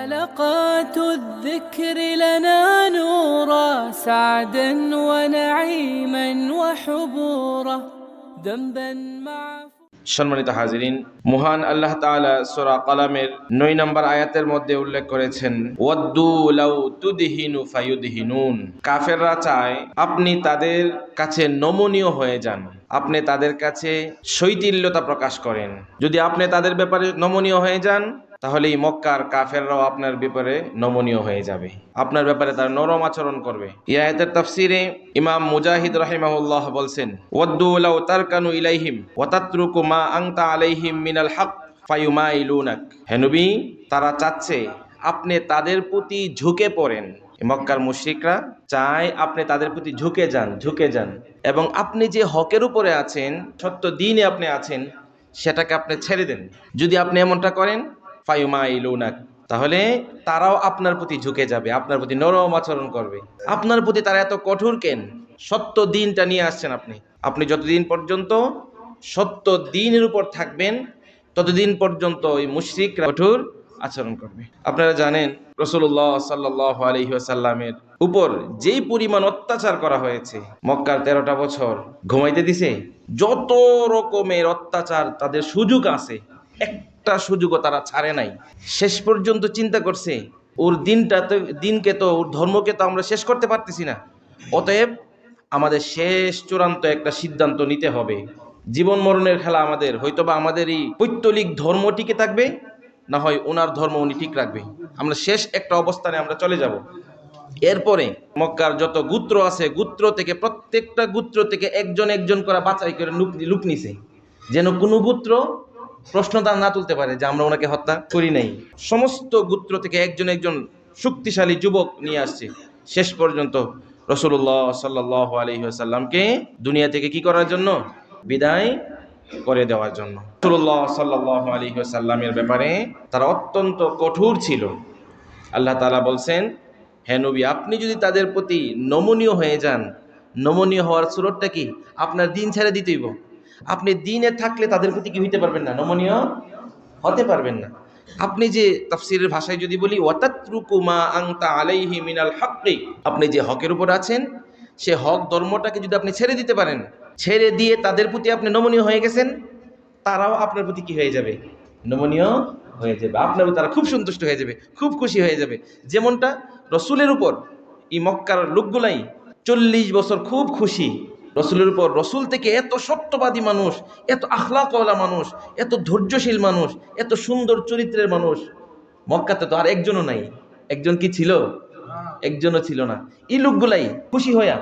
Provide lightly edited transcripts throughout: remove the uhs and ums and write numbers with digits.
حلقات الذكر لنا نورا سعدا ونعيما وحبورا ذنبا مع সম্মানিত হাজিরিন, মহান আল্লাহ তাআলা সূরা কলামের 9 নম্বর আয়াতের মধ্যে উল্লেখ করেছেন, ওয়াদ্দু লাউ তুদহিনু ফায়ুদহিনুন। কাফেররা চায় আপনি তাদের কাছে নমনীয় হয়ে যান, আপনি তাদের কাছে শৈথিল্যতা প্রকাশ করেন। যদি আপনি তাদের ব্যাপারে নমনীয় হয়ে যান, তাহলে এই মক্কার কাফেররাও আপনার ব্যাপারে নমনীয় হয়ে যাবে, আপনার ব্যাপারে তারা নরম আচরণ করবে। এই আয়াতের তাফসিরে ইমাম মুজাহিদ রাহিমাহুল্লাহ বলছেন, ওয়াদ্দু লাউ তারকানু ইলাইহিম ওয়া তাতরুকু মা আনতা আলাইহিম মিনাল হক ফায়ুমাইলুনাক। হে নবী, তারা চাচ্ছে আপনি তাদের প্রতি ঝুঁকে পড়েন। মক্কার মুশরিকরা চায় আপনি তাদের প্রতি ঝুঁকে যান এবং আপনি যে হকের উপরে আছেন, সত্য দ্বীনে আপনি আছেন, সেটাকে আপনি ছেড়ে দেন। যদি আপনি এমনটা করেন, ফায়ুমাইলুনাক, তাহলে তারাও আপনার প্রতি ঝুঁকে যাবে, আপনার প্রতি নরম আচরণ করবে। আপনার প্রতি তারা এত কঠোর কেন? সত্য দ্বীনটা নিয়ে আসছেন আপনি যতদিন পর্যন্ত সত্য দ্বীনের উপর থাকবেন, ততদিন পর্যন্ত ওই মুশরিকরা কঠোর আচরণ করবে। আপনারা জানেন, রাসূলুল্লাহ সাল্লাল্লাহু আলাইহি ওয়াসাল্লামের উপর যেই পরিমাণ অত্যাচার করা হয়েছে, মক্কার 13টা বছর ঘুমাইতে দিছে, যত রকমের অত্যাচার তাদের সুযোগ আছে, একটা সুযোগও তারা ছাড়ে নাই। শেষ পর্যন্ত চিন্তা করছে, ওর দিনকে তো, ওর ধর্মকে তো আমরা শেষ করতে পারতেছি না, অতএব আমাদের শেষ চূড়ান্ত একটা সিদ্ধান্ত নিতে হবে। জীবন মরণের খেলা আমাদের, হয়তোবা আমাদের এই পৈতলিক ধর্ম টিকে থাকবে, না হয় ওনার ধর্ম উনি ঠিক রাখবে। আমরা শেষ একটা অবস্থানে আমরা চলে যাব। এরপরে মক্কার যত গোত্র আছে, গোত্র থেকে প্রত্যেকটা গোত্র থেকে একজন একজন করে বাছাই করে লুক নিছে, যেন কোনো গোত্র প্রশ্ন তার না তুলতে পারে যে আমরা ওনাকে হত্যা করি নাই। সমস্ত গোত্র থেকে একজন একজন শক্তিশালী যুবক নিয়ে আসছে, শেষ পর্যন্ত রাসূলুল্লাহ সাল্লাল্লাহু আলাইহি ওয়াসাল্লামকে দুনিয়া থেকে কি করার জন্য? বিদায় করে দেওয়ার জন্য। রাসূলুল্লাহ সাল্লাল্লাহু আলাইহি ওয়াসাল্লামের ব্যাপারে তারা অত্যন্ত কঠোর ছিল। আল্লাহ তাআলা বলছেন, হে নবী, আপনি যদি তাদের প্রতি নমনীয় হয়ে যান, নমনীয় হওয়ার সুরতটা কি? আপনার দিন ছেড়ে দিতেই হবে। আপনি দিনে থাকলে তাদের প্রতি কি হইতে পারবেন না? নমনীয় হতে পারবেন না। আপনি যে তাফসীরের ভাষায় যদি বলি, ওয়াতাতরুকু মা আনতা আলাইহি মিনাল হক্কি, আপনি যে হকের উপর আছেন, সে হক ধর্মটাকে যদি আপনি ছেড়ে দিতে পারেন, ছেড়ে দিয়ে তাদের প্রতি আপনি নমনীয় হয়ে গেছেন, তারাও আপনার প্রতি কি হয়ে যাবে? নমনীয় হয়ে যাবে। আপনার প্রতি তারা খুব সন্তুষ্ট হয়ে যাবে, খুব খুশি হয়ে যাবে। যেমনটা রসুলের উপর এই মক্কার লোকগুলাই 40 বছর খুব খুশি রসুলের উপর। রসুল থেকে এত সত্যবাদী মানুষ, এত আখলাকওয়ালা মানুষ, এত ধৈর্যশীল মানুষ, এত সুন্দর চরিত্রের মানুষ মক্কাতে তো আর একজনও নাই। একজন কি ছিল? একজনও ছিল না। এই লোকগুলাই খুশি হইয়া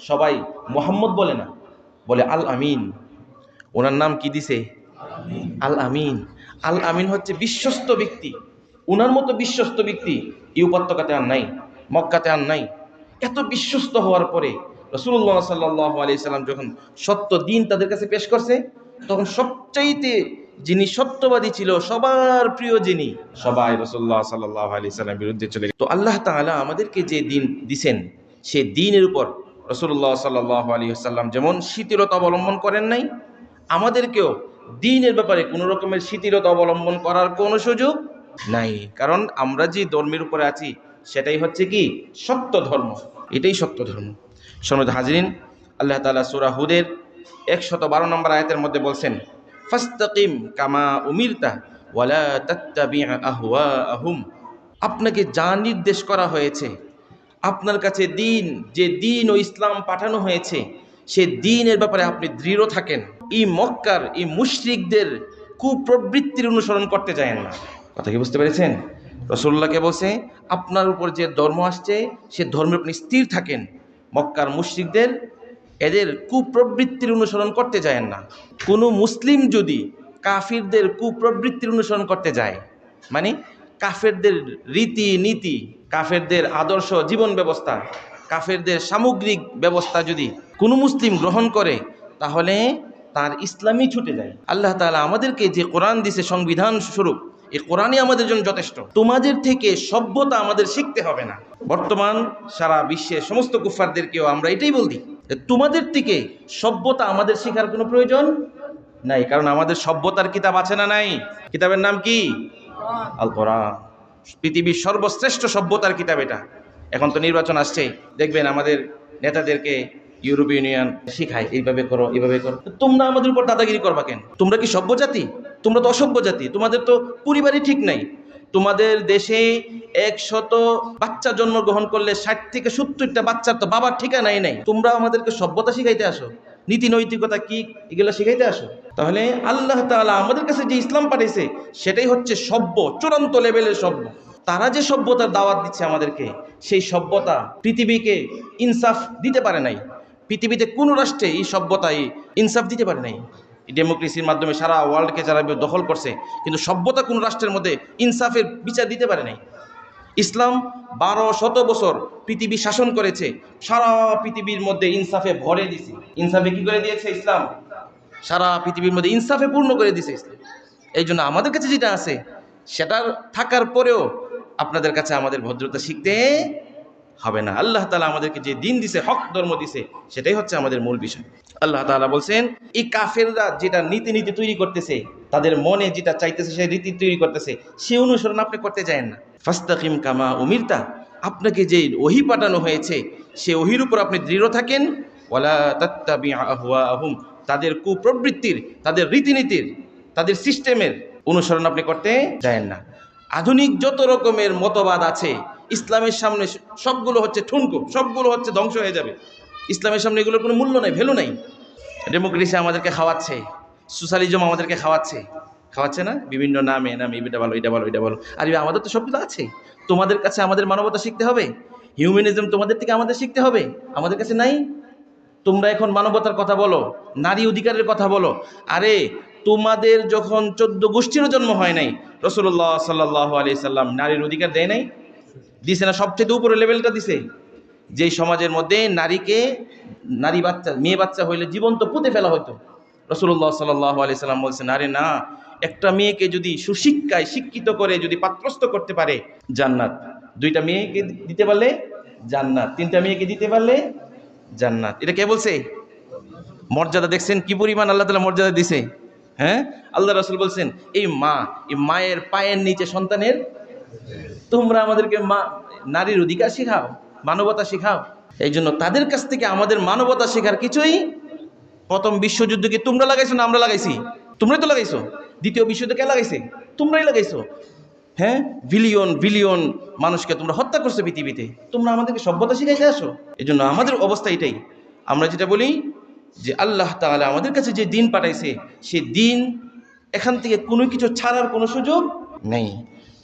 সবাই মোহাম্মদ বলে না, বলে আল আমিন। ওনার নাম কি দিছে? আল আমিন। আল আমিন হচ্ছে বিশ্বস্ত ব্যক্তি। ওনার মতো বিশ্বস্ত ব্যক্তি এই উপত্যকাতে আর নাই, মক্কাতে আর নাই। এত বিশ্বস্ত হওয়ার পরে রাসূলুল্লাহ সাল্লাল্লাহু আলাইহি সাল্লাম যখন সত্য দ্বীন তাদের কাছে পেশ করছে, তখন সবচাইতে যিনি সত্যবাদী ছিল, সবার প্রিয় যিনি, সবাই রাসূলুল্লাহ সাল্লাল্লাহু আলাইহি সাল্লামের বিরুদ্ধে চলে গেল। তো আল্লাহ তাআলা আমাদেরকে যে দ্বীন দিছেন, সেই দ্বীনের উপর রাসূলুল্লাহ সাল্লাল্লাহু আলাইহি সাল্লাম যেমন শিথিলতা অবলম্বন করেন নাই, আমাদেরকেও দ্বীনের ব্যাপারে কোনো রকমের শিথিলতা অবলম্বন করার কোনো সুযোগ নাই। কারণ আমরা যে ধর্মের উপরে আছি, সেটাই হচ্ছে কি? সত্য ধর্ম। এটাই সত্য ধর্ম। সম্মানিত হাজিরিন, আল্লাহ তাআলা সূরা হুদের 112 নম্বর আয়াতের মধ্যে বলছেন, ফাস্তাকিম কামা উমিরতা ওয়ালা তাত্তাবি আহওয়াআহুম। আপনাকে যা নির্দেশ করা হয়েছে, আপনার কাছে দিন, যে দিন ও ইসলাম পাঠানো হয়েছে, সে দিনের ব্যাপারে আপনি দৃঢ় থাকেন। এই মক্কার এই মুশরিকদের কুপ্রবৃত্তির অনুসরণ করতে যায় না। কথা কি বুঝতে পেরেছেন? রাসূলুল্লাহকে বলছে, আপনার উপর যে ধর্ম আসছে, সে ধর্মের আপনি স্থির থাকেন। মক্কার মুশরিকদের এদের কুপ্রবৃত্তির অনুসরণ করতে যায় না। কোনো মুসলিম যদি কাফিরদের কুপ্রবৃত্তির অনুসরণ করতে যায়, মানে কাফেরদের রীতি নীতি, কাফেরদের আদর্শ জীবন ব্যবস্থা, কাফেরদের সামগ্রিক ব্যবস্থা যদি কোনো মুসলিম গ্রহণ করে, তাহলে তার ইসলামই ছুটে যায়। আল্লাহ তাআলা আমাদেরকে যে কোরআন দিয়েছে সংবিধান স্বরূপ, এই কোরআনই আমাদের জন্য যথেষ্ট। তোমাদের থেকে সভ্যতা আমাদের শিখতে হবে না। বর্তমান সারা বিশ্বের সমস্ত কুফফারদেরকেও আমরা এটাই বলি, তোমাদের থেকে সভ্যতা আমাদের শেখার কোনো প্রয়োজন নাই। কারণ আমাদের সভ্যতার কিতাব আছে না নাই? কিতাবের নাম কি? আল কোরআন। পৃথিবীর সর্বশ্রেষ্ঠ সভ্যতার কিতাব এটা। এখন তো নির্বাচন আসছে, দেখবেন আমাদের নেতাদেরকে ইউরোপীয় ইউনিয়ন শিখায় এইভাবে করো এইভাবে করো। তোমরা আমাদের উপর দাদাগিরি করবা কেন? তোমরা কি সভ্য জাতি? তোমরা তো অসভ্য জাতি। তোমাদের তো পরিবারই ঠিক নাই। তোমাদের দেশে 100 বাচ্চা জন্মগ্রহণ করলে 60 থেকে 70টা বাচ্চার তো বাবার ঠিকানাই নাই। তোমরা আমাদেরকে সভ্যতা শিখাইতে আসো, নীতি নৈতিকতা কি এগুলো শিখাইতে আসো? তাহলে আল্লাহ তাআলা আমাদের কাছে যে ইসলাম পাঠিয়েছে সেটাই হচ্ছে সভ্য, চূড়ান্ত লেভেলের সভ্য। তারা যে সভ্যতার দাওয়াত দিচ্ছে আমাদেরকে, সেই সভ্যতা পৃথিবীকে ইনসাফ দিতে পারে নাই। পৃথিবীতে কোনো রাষ্ট্রে এই সভ্যতায় ইনসাফ দিতে পারে নাই। ডেমোক্রেসির মাধ্যমে সারা ওয়ার্ল্ডকে যারা দখল করছে, কিন্তু সভ্যতা কোনো রাষ্ট্রের মধ্যে ইনসাফের বিচার দিতে পারে নাই। ইসলাম 1200 বছর পৃথিবী শাসন করেছে, সারা পৃথিবীর মধ্যে ইনসাফে ভরে দিছে। ইনসাফে কি করে দিয়েছে ইসলাম? সারা পৃথিবীর মধ্যে ইনসাফে পূর্ণ করে দিয়েছে ইসলাম। এই জন্য আমাদের কাছে যেটা আছে সেটার থাকার পরেও আপনাদের কাছে আমাদের ভদ্রতা শিখতে হবে না। আল্লাহ তাআলা আমাদেরকে যে দিন দিছে, হক ধর্ম দিছে, সেটাই হচ্ছে আমাদের মূল বিষয়। আল্লাহ তাআলা বলছেন, এই কাফেররা যেটা নীতি তৈরি করতেছে, তাদের মনে যেটা চাইতেছে সেই রীতি তৈরি করতেছে, সে অনুসরণ আপনি করতে যায়েন না। ফাস্তাকিম কামা উমিরতা, আপনাকে যে ওহী পাঠানো হয়েছে সে ওহীর উপর আপনি দৃঢ় থাকেন। ওয়ালা তাত্তাবি আহওয়াহুম, তাদের কুপ্রবৃত্তির, তাদের রীতিনীতির, তাদের সিস্টেমের অনুসরণ আপনি করতে যায়েন না। আধুনিক যত রকমের মতবাদ আছে ইসলামের সামনে সবগুলো হচ্ছে ঠুনকো, সবগুলো হচ্ছে ধ্বংস হয়ে যাবে। ইসলামের সামনে এগুলোর কোনো মূল্য নাই, ভ্যালু নাই। ডেমোক্রেসি আমাদেরকে খাওয়াচ্ছে, সোশ্যালিজম আমাদেরকে খাওয়াচ্ছে না, বিভিন্ন নামে এটা ভালো এটা ভালো এটা ভালো। আর আমাদের তো সবগুলো আছে। তোমাদের কাছে আমাদের মানবতা শিখতে হবে, হিউম্যানিজম তোমাদের থেকে আমাদের শিখতে হবে, আমাদের কাছে নাই। তোমরা এখন মানবতার কথা বলো, নারী অধিকারের কথা বলো। আরে তোমাদের যখন 14 গোষ্ঠীরও জন্ম হয় নাই, রাসূলুল্লাহ সাল্লাল্লাহু আলাইহি সাল্লাম নারীর অধিকার দেয় নাই? দিছে না? সবচেয়ে উপরে লেভেলটা দিছে। যেই সমাজের মধ্যে নারী বাচ্চা, মেয়ে বাচ্চা হইলে জীবন্ত পুঁতে ফেলা হতো, রাসূলুল্লাহ সাল্লাল্লাহু আলাইহি সাল্লাম বলছেন, আরে না, একটা মেয়েকে যদি সুশিক্ষায় শিক্ষিত করে যদি পাত্রস্থ করতে পারে জান্নাত, 2টা মেয়েকে দিতে পারলে জান্নাত, 3টা মেয়েকে দিতে পারলে জান্নাত। এটা কে বলছে? মর্যাদা দেখছেন কি পরিমাণ আল্লাহ তাআলা মর্যাদা দিছে? হ্যাঁ, আল্লাহ রাসূল বলছেন, এই মায়ের পায়ের নিচে সন্তানের। তোমরা আমাদেরকে নারীর অধিকার শিখাও, মানবতা শিখাও। এই জন্য তাদের কাছ থেকে আমাদের মানবতা শেখার কিছুই। প্রথম বিশ্বযুদ্ধ কি তোমরা লাগাইছো না আমরা লাগাইছি? তোমরাই তো লাগাইছো। দ্বিতীয় বিশ্বযুদ্ধ কে লাগাইছে? তোমরাই লাগাইছো। হ্যাঁ, বিলিয়ন মানুষকে তোমরা হত্যা করছো পৃথিবীতে। তোমরা আমাদেরকে সভ্যতা শিখাইতে আসো। এই জন্য আমাদের অবস্থা এটাই। আমরা যেটা বলি যে আল্লাহ তাআলা আমাদের কাছে যে দিন পাঠাইছে, সে দিন এখান থেকে কোনো কিছু ছাড়ার কোনো সুযোগ নেই।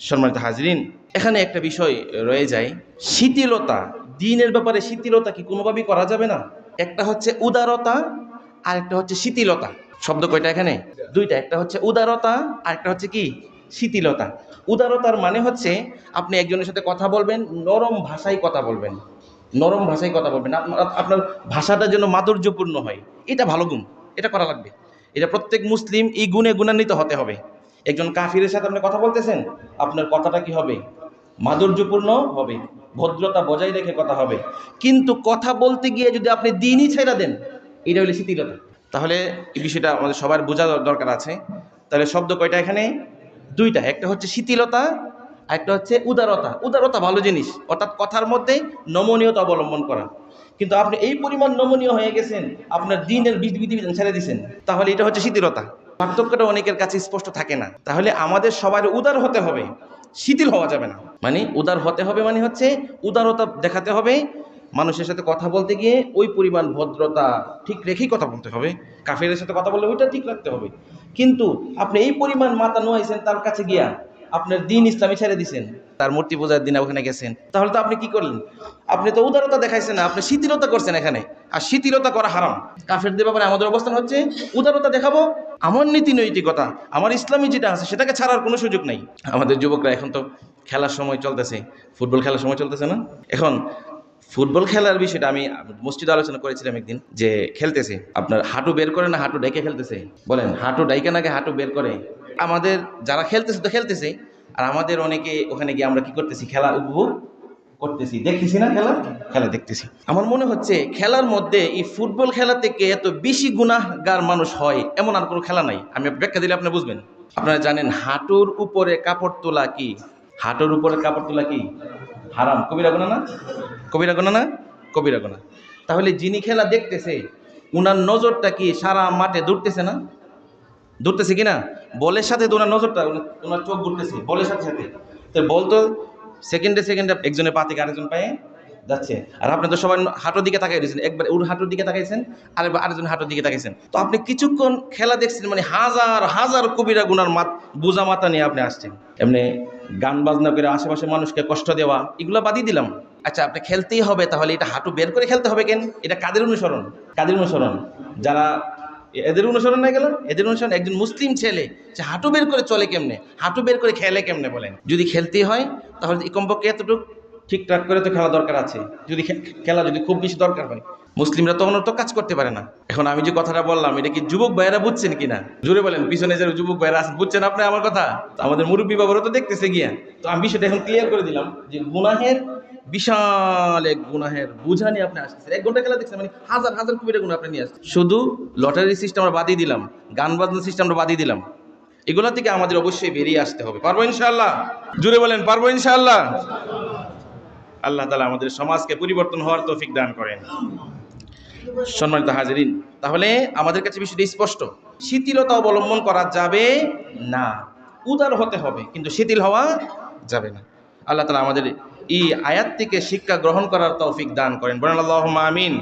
সম্মানিত হাজরিন, এখানে একটা বিষয় রয়ে যায়, শিথিলতা। দিনের ব্যাপারে শিথিলতা কি কোনোভাবেই করা যাবে না? একটা হচ্ছে উদারতা আর একটা হচ্ছে শিথিলতা। শব্দ কয়টা এখানে? 2টা। একটা হচ্ছে উদারতা আর একটা হচ্ছে কি? শিথিলতা। উদারতার মানে হচ্ছে আপনি একজনের সাথে কথা বলবেন, নরম ভাষায় কথা বলবেন, নরম ভাষায় কথা বলবেন, আপনার ভাষাটা যেন মাধুর্যপূর্ণ হয়। এটা ভালো গুণ, এটা করা লাগবে। এটা প্রত্যেক মুসলিম এই গুণে গুণান্বিত হতে হবে। একজন কাফিরের সাথে আপনি কথা বলতেছেন, আপনার কথাটা কি হবে? মাধুর্যপূর্ণ হবে, ভদ্রতা বজায় রেখে কথা হবে। কিন্তু কথা বলতে গিয়ে যদি আপনি দিনই ছেড়ে দেন, এটা হলে শিথিলতা। তাহলে এই বিষয়টা আমাদের সবার বোঝা দরকার আছে। তাহলে শব্দ কয়টা এখানে? 2টা। একটা হচ্ছে শিথিলতা আর একটা হচ্ছে উদারতা। উদারতা ভালো জিনিস, অর্থাৎ কথার মধ্যে নমনীয়তা অবলম্বন করা। কিন্তু আপনি এই পরিমাণ নমনীয় হয়ে গেছেন, আপনার দিনের বিধিবিধান ছেড়ে দিয়েছেন, তাহলে এটা হচ্ছে শিথিলতা। পার্থক্যটা অনেকের কাছে স্পষ্ট থাকে না। তাহলে আমাদের সবার উদার হতে হবে, শিথিল হওয়া যাবে না। মানে উদার হতে হবে মানে হচ্ছে উদারতা দেখাতে হবে। মানুষের সাথে কথা বলতে গিয়ে ওই পরিমাণ ভদ্রতা ঠিক রেখেই কথা বলতে হবে। কাফেরের সাথে কথা বললে ওইটা ঠিক রাখতে হবে। কিন্তু আপনি এই পরিমাণ মাথা নোয়াইছেন, তার কাছে গিয়া আপনার দিন ইসলামী ছেড়ে দিছেন, তার মূর্তি পূজার দিন ওখানে গেছেন, তাহলে তো আপনি কি করলেন? আপনি তো উদারতা দেখাইছেন না, আপনি শিথিলতা করছেন এখানে। আর শিথিলতা করা হারাম। কাফেরদের ব্যাপারে আমাদের অবস্থান হচ্ছে উদারতা দেখাবো, আমার নীতি নৈতিকতা, আমার ইসলামী যেটা আছে সেটাকে ছাড়ার কোনো সুযোগ নাই। আমাদের যুবকরা এখন তো খেলার সময় চলতেছে, ফুটবল খেলার সময় চলতেছে না? এখন ফুটবল খেলার বিষয়টা আমি মসজিদে আলোচনা করেছিলাম একদিন, যে খেলতেছে আপনার হাঁটু বের করে না হাঁটু ডাইকে খেলতেছে? বলেন, হাঁটু ডাইকে নাকি হাঁটু বের করে? আমাদের যারা খেলতেছে তো খেলতেছে, আর আমাদের অনেকে ওখানে গিয়ে আমরা কি করতেছি? খেলা উপভোগ করতেছি, দেখতেছি না? খেলা দেখতেছি। আমার মনে হচ্ছে খেলার মধ্যে এই ফুটবল খেলা থেকে এত বেশি গুনাহগার মানুষ হয় এমন আর কোনো খেলা নাই। আমি ব্যাখ্যা দিলে আপনি বুঝবেন। আপনারা জানেন হাঁটুর উপরে কাপড় তোলা কি হাঁটুর উপরে কাপড় তোলা কি হারাম, কবিরা গুনাহ না? কবিরা গুনাহ না? কবিরা গুনাহ। তাহলে যিনি খেলা দেখতেছে উনার নজরটা কি সারা মাঠে দৌড়তেছে না? দৌড়তেছে কিনা? বলের সাথে তো ওনার নজরটা, ওনার চোখ ঘুরতেছে বলের সাথে সাথে। তো বল তো সেকেন্ডে সেকেন্ডে একজনের পা থেকে আরেকজন পায়ে যাচ্ছে, আর আপনি তো সবাই হাঁটুর দিকে তাকাই দিয়েছেন, একবার ওর হাঁটুর দিকে তাকাইছেন, আরেকজন হাঁটুর দিকে তাকাইছেন। তো আপনি কিছুক্ষণ খেলা দেখছেন, মানে হাজার হাজার কবিরা গুনার বোঝা মাথা নিয়ে আপনি আসছেন। এমনি গান বাজনা করে আশেপাশে মানুষকে কষ্ট দেওয়া, এগুলো বাদই দিলাম। আচ্ছা, আপনি খেলতেই হবে, তাহলে এটা হাঁটু বের করে খেলতে হবে কেন? এটা কাদের অনুসরণ? কাদের অনুসরণ? যারা এদের অনুসরণ হয়ে গেল। এদের অনুসরণ একজন মুসলিম ছেলে সে হাঁটু বের করে চলে কেমনে, হাঁটু বের করে খেলে কেমনে বলেন? যদি খেলতেই হয় তাহলে কমপক্ষে এতটুকু ঠিকঠাক করে তো খেলা দরকার আছে। যদি খেলা যদি খুব বেশি দরকার হয়, মুসলিমরা তখন তো কাজ করতে পারে না। এখন আমি যে কথাটা বললাম এটা কি যুবক ভাইয়েরা বুঝছেন কিনা জোরে বলেন, পিছনে যে যুবক ভাইয়েরা আছেন বুঝছেন আপনি আমার কথা? আমাদের মুরব্বী বাবারও তো দেখতেছে গিয়া। তো আমি বিষয়টা এখন ক্লিয়ার করে দিলাম যে গুনাহের বিশাল এক গুনাহের বোঝা নিয়ে আপনি আসতেছেন। 1 ঘন্টা খেলা দেখছেন, মানে হাজার হাজার কবিরা গুনাহ আপনি নিয়ে আসছেন। শুধু লটারি সিস্টেম আমরা বাদিয়ে দিলাম, গান বাজনা সিস্টেম আমরা বাদিয়ে দিলাম, এগুলা থেকে আমাদের অবশ্যই বেরিয়ে আসতে হবে। পারবো ইনশাআল্লাহ? জোরে বলেন, পারবো ইনশাআল্লাহ? আল্লাহ তাআলা আমাদের সমাজকে পরিবর্তন হওয়ার তৌফিক দান করেন। সম্মানিত হাজিরিন, তাহলে আমাদের কাছে বিষয়টি স্পষ্ট, শিথিলতা অবলম্বন করা যাবে না, উদার হতে হবে, কিন্তু শিথিল হওয়া যাবে না। আল্লাহ তাআলা আমাদের এই আয়াত থেকে শিক্ষা গ্রহণ করার তৌফিক দান করেন। বলেন আল্লাহুম্মা আমিন।